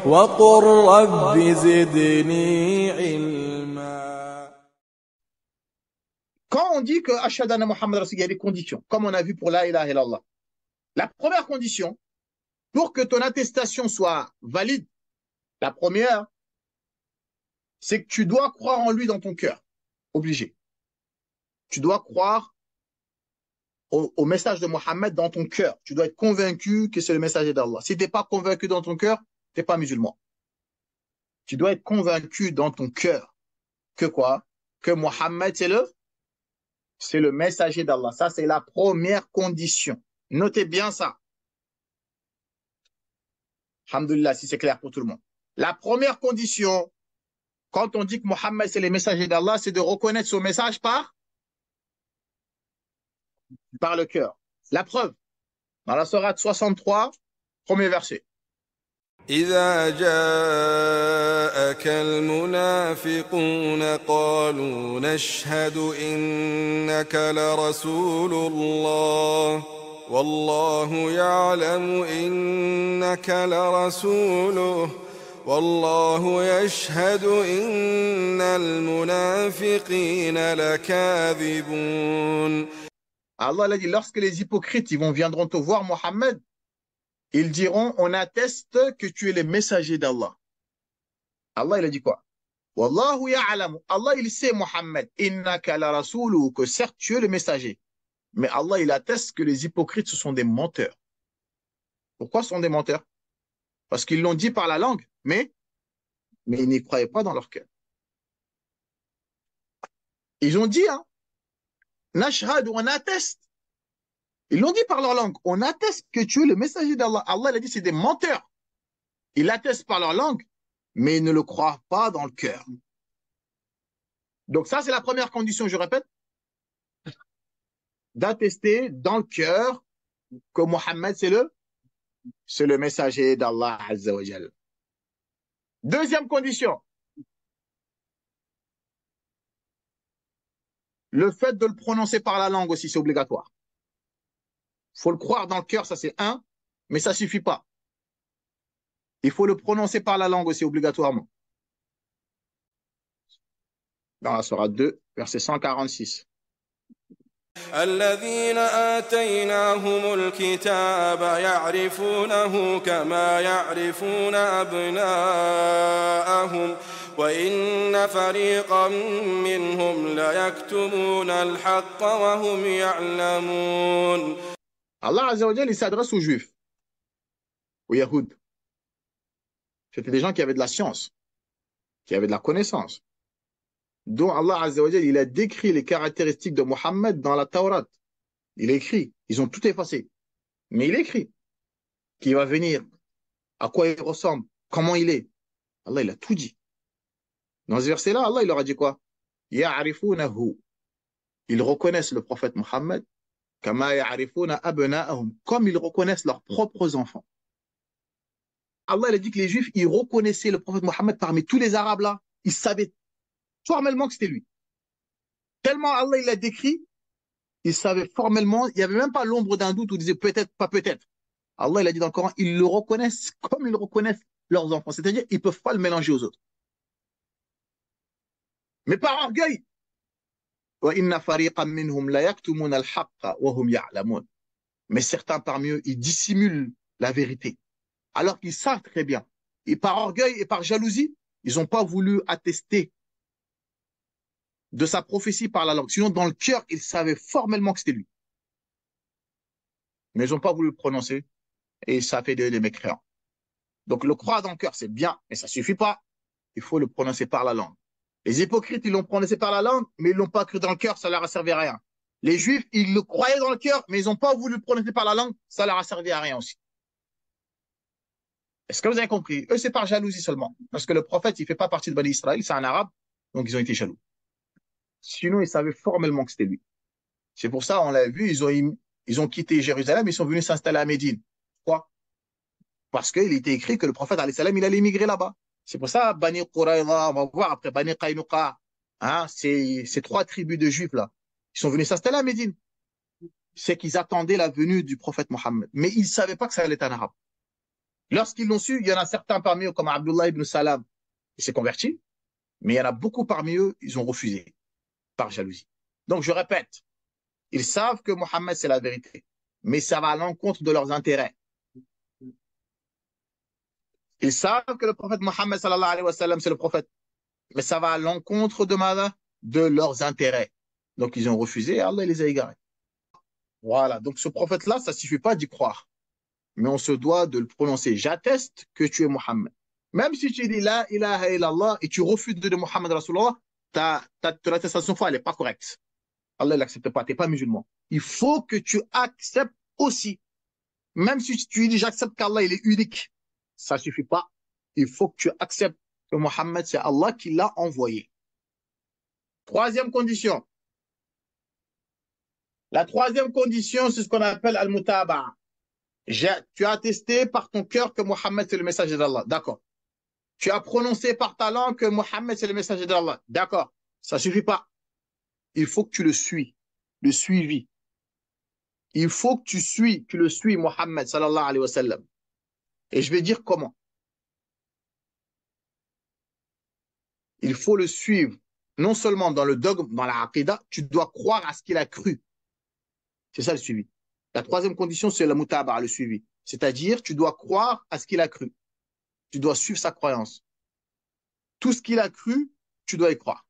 وقل رب زدني علما. Quand on dit que Ashhadu anna Muhammad Rasul, il y a des conditions, comme on a vu pour la ilaha illallah. La première condition, pour que ton attestation soit valide, la première, c'est que tu dois croire en lui dans ton cœur. Obligé. Tu dois croire au message de Mohammed dans ton cœur. Tu dois être convaincu que c'est le messager d'Allah. Si tu n'es pas convaincu dans ton cœur, tu n'es pas musulman. Tu dois être convaincu dans ton cœur que quoi? Que Mohammed, c'est le messager d'Allah. Ça, c'est la première condition. Notez bien ça. Alhamdulillah, si c'est clair pour tout le monde. La première condition, quand on dit que Mohammed, c'est le messager d'Allah, c'est de reconnaître son message par le cœur. La preuve, dans la sourate 63, premier verset. إذا جاءك المنافقون قالوا نشهد إنك لرسول الله والله يعلم إنك لرسوله والله يشهد إن المنافقين لكاذبون. Allah a dit, lorsque les hypocrites viendront te voir, Mohammed, ils diront, on atteste que tu es le messager d'Allah. Allah, il a dit quoi? Wallahu ya'lamu. Allah, il sait, Mohammed, innaka la rasuluhu, que certes, tu es le messager. Mais Allah, il atteste que les hypocrites, ce sont des menteurs. Pourquoi ce sont des menteurs? Parce qu'ils l'ont dit par la langue, mais ils n'y croyaient pas dans leur cœur. Ils ont dit, hein, nashhad, on atteste. Ils l'ont dit par leur langue. On atteste que tu es le messager d'Allah. Allah, il a dit, c'est des menteurs. Ils l'attestent par leur langue, mais ils ne le croient pas dans le cœur. Donc ça, c'est la première condition, je répète, d'attester dans le cœur que Mohammed, c'est le messager d'Allah Azza wa Jal. Deuxième condition, le fait de le prononcer par la langue aussi, c'est obligatoire. Il faut le croire dans le cœur, ça c'est un, mais ça ne suffit pas. Il faut le prononcer par la langue aussi, obligatoirement. Dans la sourate 2, verset 146. الذين آتيناهم الكتاب يعرفونه كما يعرفون أبناءهم وإن فريقا منهم ليكتمون الحق وهم يعلمون. Allah Azza wa Jal, il s'adresse aux Juifs, aux Yahoud. C'était des gens qui avaient de la science, qui avaient de la connaissance, dont Allah Azza wa Jal, il a décrit les caractéristiques de Mohammed dans la Taurat. Il a écrit, ils ont tout effacé, mais il écrit qu'il va venir, à quoi il ressemble, comment il est. Allah, il a tout dit. Dans ce verset-là, Allah, il leur a dit quoi? Ya'rifunahu. Ils reconnaissent le prophète Mohammed kama ya'rifuna abna'ahum, comme ils reconnaissent leurs propres enfants. Allah, il a dit que les Juifs, ils reconnaissaient le prophète Mohammed parmi tous les Arabes là. Ils savaient formellement que c'était lui. Tellement Allah, il l'a décrit, ils savaient formellement, il n'y avait même pas l'ombre d'un doute où ils disaient peut-être, pas peut-être. Allah, il a dit dans le Coran, ils le reconnaissent comme ils reconnaissent leurs enfants. C'est-à-dire, ils ne peuvent pas le mélanger aux autres. Mais par orgueil, mais certains parmi eux, ils dissimulent la vérité, alors qu'ils savent très bien. Et par orgueil et par jalousie, ils n'ont pas voulu attester de sa prophétie par la langue. Sinon, dans le cœur, ils savaient formellement que c'était lui. Mais ils n'ont pas voulu le prononcer et ça fait des mécréants. Donc, le croire dans le cœur, c'est bien, mais ça ne suffit pas. Il faut le prononcer par la langue. Les hypocrites, ils l'ont prononcé par la langue, mais ils ne l'ont pas cru dans le cœur, ça leur a servi à rien. Les Juifs, ils le croyaient dans le cœur, mais ils n'ont pas voulu le prononcer par la langue, ça leur a servi à rien aussi. Est-ce que vous avez compris? Eux, c'est par jalousie seulement. Parce que le prophète, il ne fait pas partie de Bani Israël, c'est un arabe, donc ils ont été jaloux. Sinon, ils savaient formellement que c'était lui. C'est pour ça, on l'a vu, ils ont quitté Jérusalem, ils sont venus s'installer à Médine. Pourquoi? Parce qu'il était écrit que le prophète, alayhi salam, il allait immigrer là-bas. C'est pour ça, Bani Quraïda, on va voir après Bani Qaynuqa, hein, ces trois tribus de juifs là, ils sont venus s'installer à Médine. C'est qu'ils attendaient la venue du prophète Mohammed. Mais ils ne savaient pas que ça allait être un arabe. Lorsqu'ils l'ont su, il y en a certains parmi eux, comme Abdullah ibn Salam, il s'est converti, mais il y en a beaucoup parmi eux, ils ont refusé par jalousie. Donc, je répète, ils savent que Mohammed, c'est la vérité, mais ça va à l'encontre de leurs intérêts. Ils savent que le prophète Mohammed, sallallahu alayhi wa sallam, c'est le prophète, mais ça va à l'encontre de leurs intérêts. Donc, ils ont refusé et Allah les a égarés. Voilà. Donc, ce prophète-là, ça ne suffit pas d'y croire, mais on se doit de le prononcer. J'atteste que tu es Mohammed. Même si tu dis la ilaha illallah et tu refuses de dire Mohammed Rasulullah, ton attestation foi, elle n'est pas correcte. Allah ne l'accepte pas, tu n'es pas musulman. Il faut que tu acceptes aussi. Même si tu dis j'accepte qu'Allah il est unique, ça ne suffit pas. Il faut que tu acceptes que Mohammed, c'est Allah qui l'a envoyé. Troisième condition. La troisième condition, c'est ce qu'on appelle al-mutaba'. Tu as attesté par ton cœur que Mohammed, c'est le messager d'Allah. D'accord. Tu as prononcé par ta langue que Mohammed, c'est le messager d'Allah. D'accord. Ça ne suffit pas. Il faut que tu le suis. Le suivi. Il faut que tu le suis, Mohammed, sallallahu alayhi wa sallam. Et je vais dire comment. Il faut le suivre. Non seulement dans le dogme, dans la aqidah, tu dois croire à ce qu'il a cru. C'est ça le suivi. La troisième condition, c'est la mutaba', le suivi. C'est-à-dire, tu dois croire à ce qu'il a cru. Tu dois suivre sa croyance. Tout ce qu'il a cru, tu dois y croire.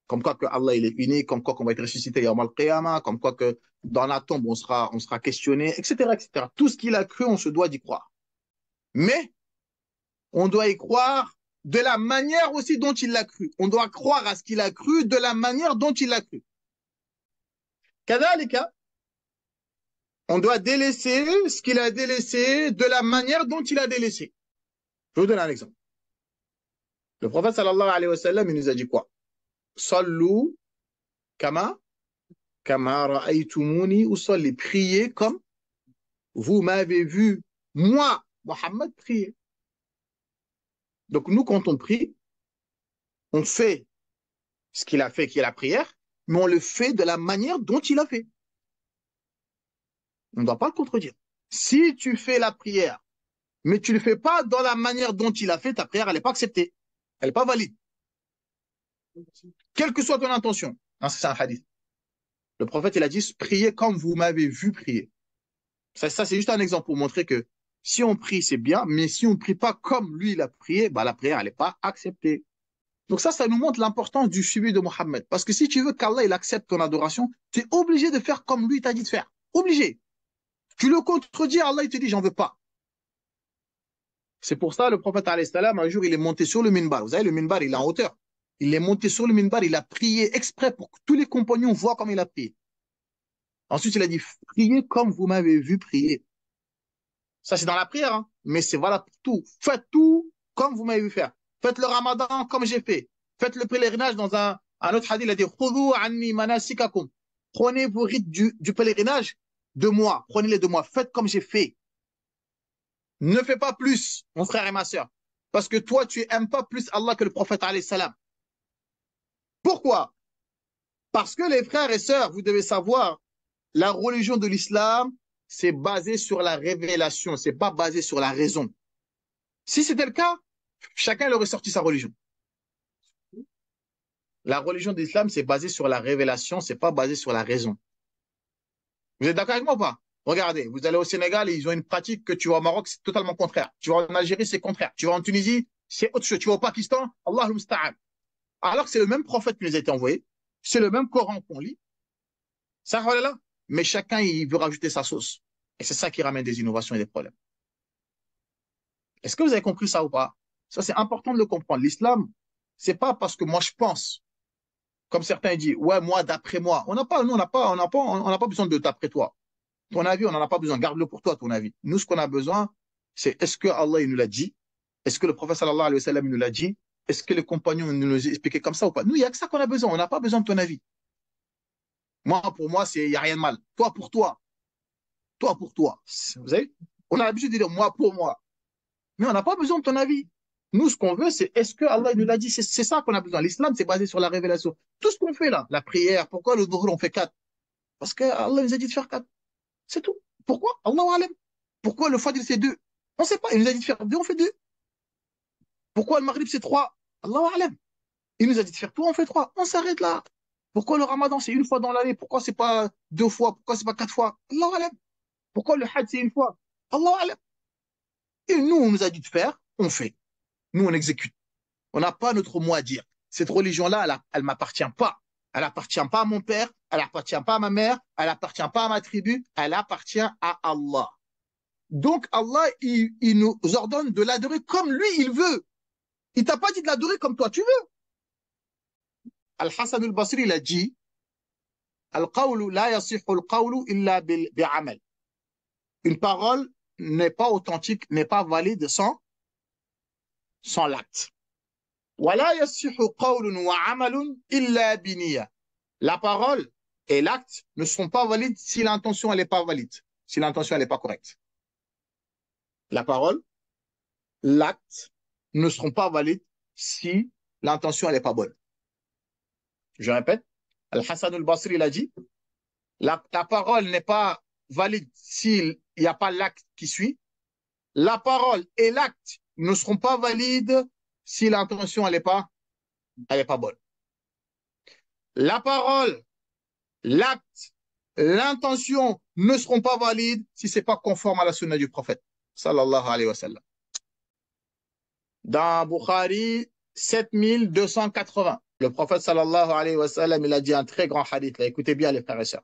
Comme quoi que Allah il est unique, comme quoi qu'on va être ressuscité Yawm al-Qiyamah, comme quoi que dans la tombe on sera questionné, etc., etc. Tout ce qu'il a cru, on se doit d'y croire. Mais on doit y croire de la manière aussi dont il l'a cru. On doit croire à ce qu'il a cru de la manière dont il l'a cru. Kadhalika, on doit délaisser ce qu'il a délaissé de la manière dont il a délaissé. Je vous donne un exemple. Le prophète sallallahu alayhi wa sallam, il nous a dit quoi? Sallu kama ra'aytumuni usalli. Priez comme vous m'avez vu, moi, Mohammed, prier. Donc nous, quand on prie, on fait ce qu'il a fait, qui est la prière, mais on le fait de la manière dont il a fait. On ne doit pas le contredire. Si tu fais la prière, mais tu ne le fais pas dans la manière dont il a fait, ta prière, elle n'est pas acceptée. Elle n'est pas valide. Quelle que soit ton intention. C'est un hadith. Le prophète, il a dit, priez comme vous m'avez vu prier. Ça c'est juste un exemple pour montrer que si on prie, c'est bien, mais si on ne prie pas comme lui, il a prié, bah, la prière, elle n'est pas acceptée. Donc ça nous montre l'importance du suivi de Mohammed. Parce que si tu veux qu'Allah, il accepte ton adoration, tu es obligé de faire comme lui t'a dit de faire. Obligé. Tu le contredis, Allah, il te dit, j'en veux pas. C'est pour ça, le prophète, alayhi salam, un jour, il est monté sur le minbar. Vous savez, le minbar, il est en hauteur. Il est monté sur le minbar, il a prié exprès pour que tous les compagnons voient comme il a prié. Ensuite, il a dit, priez comme vous m'avez vu prier. Ça, c'est dans la prière, hein. Mais c'est valable pour tout. Faites tout comme vous m'avez vu faire. Faites le ramadan comme j'ai fait. Faites le pèlerinage dans un autre hadith, il a dit, khudhu anni manasikakum. Prenez vos rites du pèlerinage de moi. Prenez-les de moi. Faites comme j'ai fait. Ne fais pas plus, mon frère et ma sœur. Parce que toi, tu n'aimes pas plus Allah que le prophète, alayhi salam. Pourquoi? Parce que les frères et sœurs, vous devez savoir, la religion de l'islam, c'est basé sur la révélation, c'est pas basé sur la raison. Si c'était le cas, chacun aurait sorti sa religion. La religion de l'islam, c'est basé sur la révélation, c'est pas basé sur la raison. Vous êtes d'accord avec moi ou pas? Regardez, vous allez au Sénégal, ils ont une pratique que tu vas au Maroc, c'est totalement contraire. Tu vas en Algérie, c'est contraire. Tu vas en Tunisie, c'est autre chose. Tu vas au Pakistan, Allahul Musta'an. Alors que c'est le même prophète qui nous a été envoyé, c'est le même Coran qu'on lit. Ça, voilà. Mais chacun, il veut rajouter sa sauce. Et c'est ça qui ramène des innovations et des problèmes. Est-ce que vous avez compris ça ou pas? Ça, c'est important de le comprendre. L'islam, c'est pas parce que moi je pense, comme certains disent, ouais, moi, d'après moi. On n'a pas besoin de d'après toi. Ton avis, on n'en a pas besoin. Garde-le pour toi, ton avis. Nous, ce qu'on a besoin, c'est est-ce que Allah, il nous l'a dit? Est-ce que le prophète sallallahu alayhi wa sallam, il nous l'a dit? Est-ce que les compagnons nous l'ont expliqué comme ça ou pas? Nous, il n'y a que ça qu'on a besoin. On n'a pas besoin de ton avis. Moi, pour moi, il n'y a rien de mal. Toi, pour toi. Toi, pour toi. Vous savez? On a l'habitude de dire moi, pour moi. Mais on n'a pas besoin de ton avis. Nous, ce qu'on veut, c'est est-ce que Allah nous l'a dit? C'est ça qu'on a besoin. L'islam, c'est basé sur la révélation. Tout ce qu'on fait là, la prière, pourquoi le dhuhr, on fait 4? Parce que Allah nous a dit de faire 4. C'est tout. Pourquoi? Allahu alam. Pourquoi le Fajr c'est 2? On ne sait pas. Il nous a dit de faire 2, on fait 2. Pourquoi le Maghrib c'est 3? Allahu Alam. Il nous a dit de faire 3, on fait 3. On s'arrête là. Pourquoi le Ramadan c'est une fois dans l'année? Pourquoi c'est pas 2 fois? Pourquoi c'est pas 4 fois? Allahu Alam. Pourquoi le Hajj c'est une fois? Allahu Alam. Et nous, on nous a dit de faire, on fait. Nous, on exécute. On n'a pas notre mot à dire. Cette religion-là, elle ne m'appartient pas. Elle n'appartient pas à mon père, elle n'appartient pas à ma mère, elle n'appartient pas à ma tribu, elle appartient à Allah. Donc Allah, il nous ordonne de l'adorer comme lui, il veut. Il t'a pas dit de l'adorer comme toi, tu veux. Al-Hassan al-Basri, il a dit, Al-qawlu la yasihu al-qawlu illa bi'amal. Une parole n'est pas authentique, n'est pas valide sans l'acte. ولا يصح قول وعمل إلا بنية. La parole et l'acte ne sont pas valides si l'intention elle n'est pas valide, si l'intention elle n'est pas correcte. La parole, l'acte ne seront pas valides si l'intention elle n'est pas bonne. Je répète, Al-Hassan al-Basri l'a dit, la parole n'est pas valide s'il n'y a pas l'acte qui suit. La parole et l'acte ne seront pas valides si l'intention elle n'est pas bonne. La parole, l'acte, l'intention ne seront pas valides si ce n'est pas conforme à la sunna du prophète, sallallahu alayhi wa sallam. Dans Bukhari 7280, le prophète sallallahu alayhi wa sallam, il a dit un très grand hadith, là. Écoutez bien les frères et sœurs.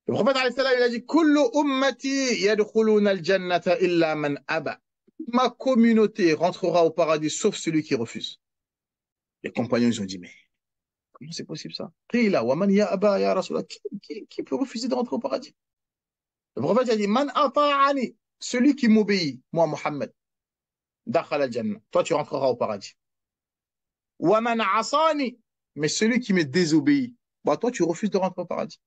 Le prophète alayhi salam, il a dit Kullu ummati yadkhuluna al-jannata illa man aba. Ma communauté rentrera au paradis sauf celui qui refuse. Les compagnons ils ont dit mais comment c'est possible ça? Qila wa man ya aba ya Rasulallah, qui peut refuser de rentrer au paradis? Le prophète a dit Man ata'ani, celui qui m'obéit, moi Mohammed, dakhala al-jannah, toi tu rentreras au paradis. Wa man asani, mais celui qui me désobéit, bah toi tu refuses de rentrer au paradis.